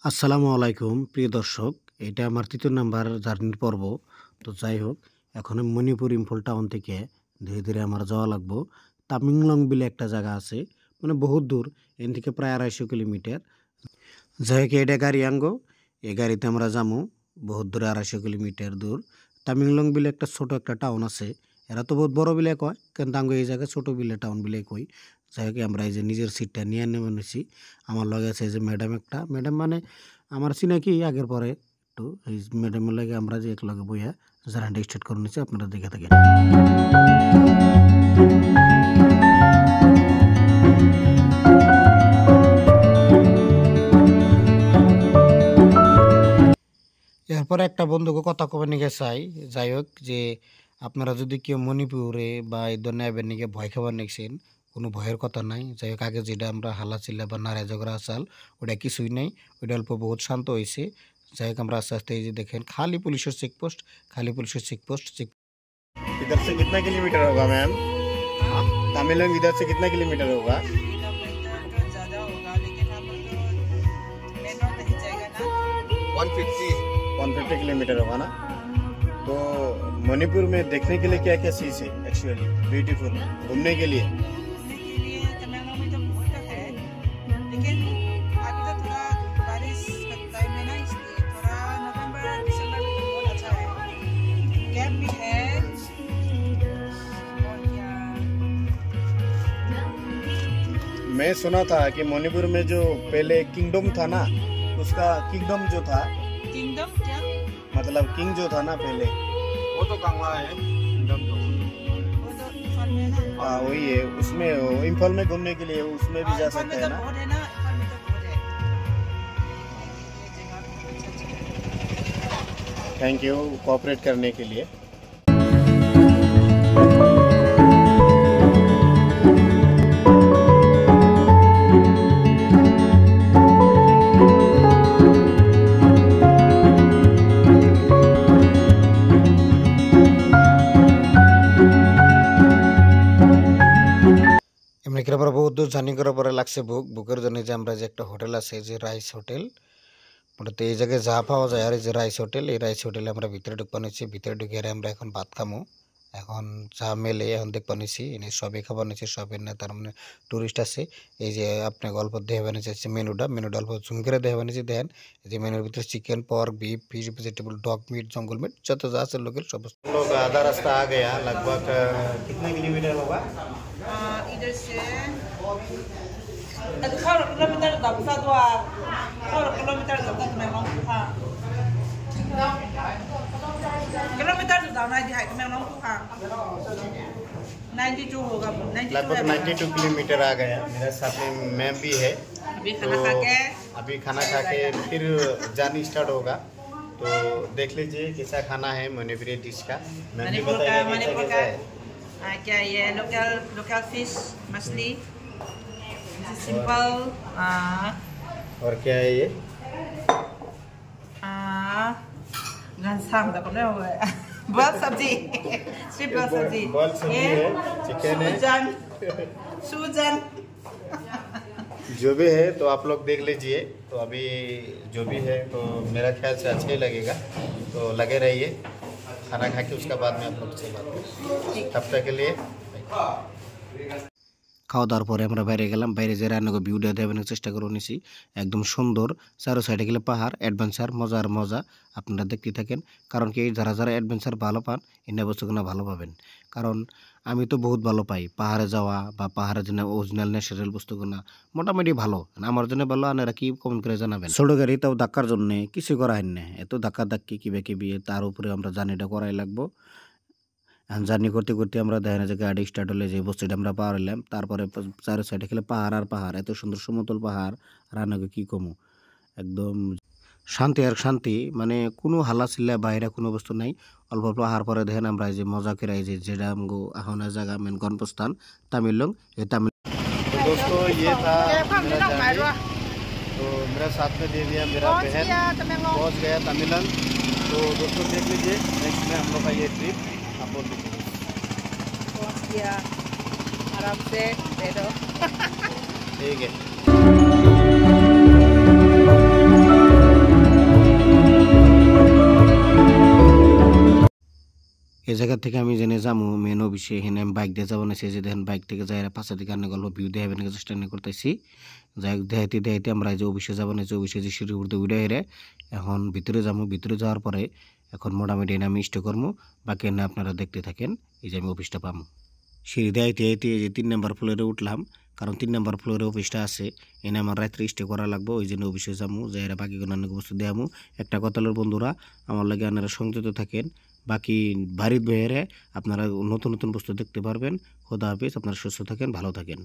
আসসালামু আলাইকুম প্রিয় দর্শক। এটা আমার ৩য় নাম্বার জার্নির পর্ব। তো যাই হোক, এখন আমি মণিপুর ইম্ফল টাউন থেকে ধীরে, ধীরে আমার যাওয়া লাগবো তামিংলং বিলে একটা জায়গা আছে। মানে বহুত দূর, এখান থেকে প্রায় ২৫০ কিলোমিটার। যাই হোক, এটা গাড়ি আনগো, এই গাড়িতে আমরা যামু বহুত দূরে ২৫০ কিলোমিটার দূর। তামিংলং বিলে একটা ছোট একটা টাউন আছে। এরা তো বহুত বড় বিলে কয়, কিন্তু আঙ্গো এই জায়গায় ছোট বিলে টাউন বিলে কই। যাই হোক, আমরা এই যে নিজের সিটটা নিয়ে নেমে নিছি। আমার লগে আছে এই যে ম্যাডাম একটা, ম্যাডাম মানে আমার চিনাকি আগের পরে একটু। এই ম্যাডামের লাগে আমরা যে একলগে বইয়া জার্নিটা স্টার্ট করে নিছি, আপনারা দেখে থাকেন। এরপরে একটা বন্ধুকে কথা কবে নিকে চাই। যাই হোক, যে আপনারা যদি কেউ মণিপুরে বা এই ধরনের অ্যাবের নিকে ভয় খাবার নিয়েছেন, কোনো ভয়ের কথা নাই। যাই হোক, আগে যেটা আমরা হাল্লা চিল্লা বা নারায় ঝগড়া আসাল, ওটা কিছুই নাই। ওইটা অল্প বহুত শান্ত হয়েছে। যাই হোক, আমরা আস্তে আস্তে এই যে দেখেন খালি পুলিশের চেকপোস্ট, খালি পুলিশের চেকপোস্ট। इधर से कितना किलोमीटर होगा मैम? तमिलनाडु इधर से कितना किलोमीटर होगा? किलोमीटर तो ज़्यादा होगा, लेकिन हम लोग तो मेन रोड नहीं जाएगा ना। 150 किलोमीटर होगा ना। तो मणिपुर में देखने के लिए क्या क्या चीज़ है एक्चुअली ब्यूटीफुल घूमने के लिए? घूमने के लिए तमिलनाडु में तो बहुत है, लेकिन अभी तो थोड़ा बारिश का टाइम है ना, इसलिए थोड़ा नवंबर दिसंबर में तो बहुत अच्छा है। कैंप भी है और क्या। मैं सुना था कि मणिपुर में जो पहले किंगडम था ना, उसका किंगडम जो था, किंगडम क्या? मतलब किंग जो था ना पहले, वो तो कांगड़ा है किंगडम तो। वो तो इम्फाल में है ना। हाँ वही है, उसमें इम्फाल में घूमने के लिए उसमें भी जा इम्फाल सकते में हैं तो ना। बहुत है ना, इम्फाल में तो बहुत है। ये जगह भी बहुत अच्छा है। थैंक यू कोऑपरेट करने के लिए। এমনি করে পরে বহুত দূর জার্নি করার পরে লাগছে বুকের জন্য যে আমরা যে একটা হোটেল আছে, যে রাইস হোটেল। ওটাতে এই জায়গায় যা পাওয়া যায়, আর এই যে রাইস হোটেল, এই রাইস হোটেলে আমরা ভিতরে ঢুকবা নিচ্ছি। ভিতরে ঢুকে আর আমরা এখন ভাত খামো। এখন যা মেলে এখন দেখবা নিচ্ছি, এনে সবই খাবার নিচ্ছি। সবের না তার মানে টুরিস্ট আছে। এই যে আপনি গল্প দেখাবে নিচ্ছে মেনুটা অল্প জুম করে দেখাবে নিচ্ছি। দেখেন এই যে মেনুর ভিতরে chicken, pork, beef, fish, vegetable, dog मिट, जंगल मिट যত যা আছে লোকের সব। लोग आधा रास्ता आ गया लगभग कितने किलोमीटर होगा? इधर से 1 किलोमीटर तक satu ah. 1 kilometer तक memang Tuhan. Kilometer sudah naik di hike memang Tuhan. 92 होगा, 92 लगभग 92 किलोमीटर आ गया। मेरे साथ में मैम भी है। अभी खाना खा के अभी खाना खा के फिर जर्नी स्टार्ट होगा। तो देख लीजिए कैसा खाना है मणिपुरी डिश का। मैम भी बताइए मणिपुर कैसा का कैसा है। क्या ये लोकल फिश मछली सिंपल और क्या है ये? गंसाम तक नहीं हुआ है। बॉल सब्जी, सिर्फ बॉल सब्जी, बॉल सब्जी है, चिकन है, सूजन जो भी है तो आप लोग देख लीजिए। तो अभी जो भी है तो मेरा ख्याल से अच्छा ही लगेगा, तो लगे रहिए। खाना खा के उसके बाद में आप लोग से बात करें। तब तक के लिए খাওয়া দাওয়ার পরে আমরা বাইরে গেলাম। বাইরে যে রান্নাকে ভিউটা দেখানোর চেষ্টা করে নিছি, একদম সুন্দর। চারো সাইডে গেলে পাহাড়, অ্যাডভেঞ্চার, মজার মজা। আপনারা দেখতে থাকেন, কারণ কি যারা যারা অ্যাডভেঞ্চার ভালো পান এই বস্তুগুলো ভালো পাবেন। কারণ আমি তো বহুত ভালো পাই পাহাড়ে যাওয়া বা পাহাড়ে যে অরিজিনাল ন্যাচারাল বস্তুগুলো মোটামুটি ভালো। আমার জন্য ভালো, আনারা কি কমেন্ট করে জানাবেন। ছোট গাড়ি তাও ধাক্কার জন্য কিছু করা হয় না, এত ধাক্কা ধাক্কি কিবে কিবি, তার উপরে আমরা জার্নিটা করাই লাগবো। জার্নি করতে করতে আমরা দেখেন যে গাড়ি স্টার্ট হলে যে বস্তুটা আমরা পার হলাম। তারপরে চারো সাইডে খেলে পাহাড় আর পাহাড়, এত সুন্দর সমতল পাহাড়, রান্নাকে কি কমু, একদম শান্তি আর শান্তি। মানে কোনো হাল্লা চিল্লা বাইরে কোনো বস্তু নাই। অল্প অল্প আহার পরে দেখেন আমরা এই যে মজা করে এই যে যেটা আমগো আহনের জায়গা মেন গণপ্রস্থান তামিলং। এই তামিল तो दोस्तों ये था मेरा जर्नी। तो मेरा साथ में दे दिया मेरा बहन, पहुँच गया तमिलन। तो दोस्तों देख लीजिए नेक्स्ट में हम लोग का ये ट्रिप आप लोग देखिए। पहुंच गया आराम से दे दो। ठीक है। এই জায়গা থেকে আমি জেনে যাবো মেন অফিসে, এখানে আমি বাইক দিয়ে যাবো না, সে যে দেখেন বাইক থেকে যাই পাশে দিকে আনে গল্প ভিউ দেখাবেন চেষ্টা নিয়ে করতেছি। যাই হোক দেখাইতে দেখাইতে আমরা যে অফিসে যাবো না, যে অফিসে যে সিঁড়ি উঠতে উঠে হেরে এখন ভিতরে যাবো। ভিতরে যাওয়ার পরে এখন মোটামুটি এনে আমি স্টে করবো, বাকি এনে আপনারা দেখতে থাকেন। এই যে আমি অফিসটা পাবো, সিঁড়ি দেখাইতে আইতে এই যে 3 নম্বর ফ্লোরে উঠলাম, কারণ 3 নম্বর ফ্লোরে অফিসটা আছে, এনে আমার রাত্রে স্টে করা লাগবে। ওই জন্য অফিসে যাবো, যাই বাকি কোনো অনেক বস্তু দেখাবো। একটা কথালের বন্ধুরা আমার লাগে আপনারা সংযত থাকেন, বাকি বাড়ির বাইরে আপনারা নতুন নতুন বস্তু দেখতে পারবেন। খোদা হাফেজ, আপনারা সুস্থ থাকেন, ভালো থাকেন।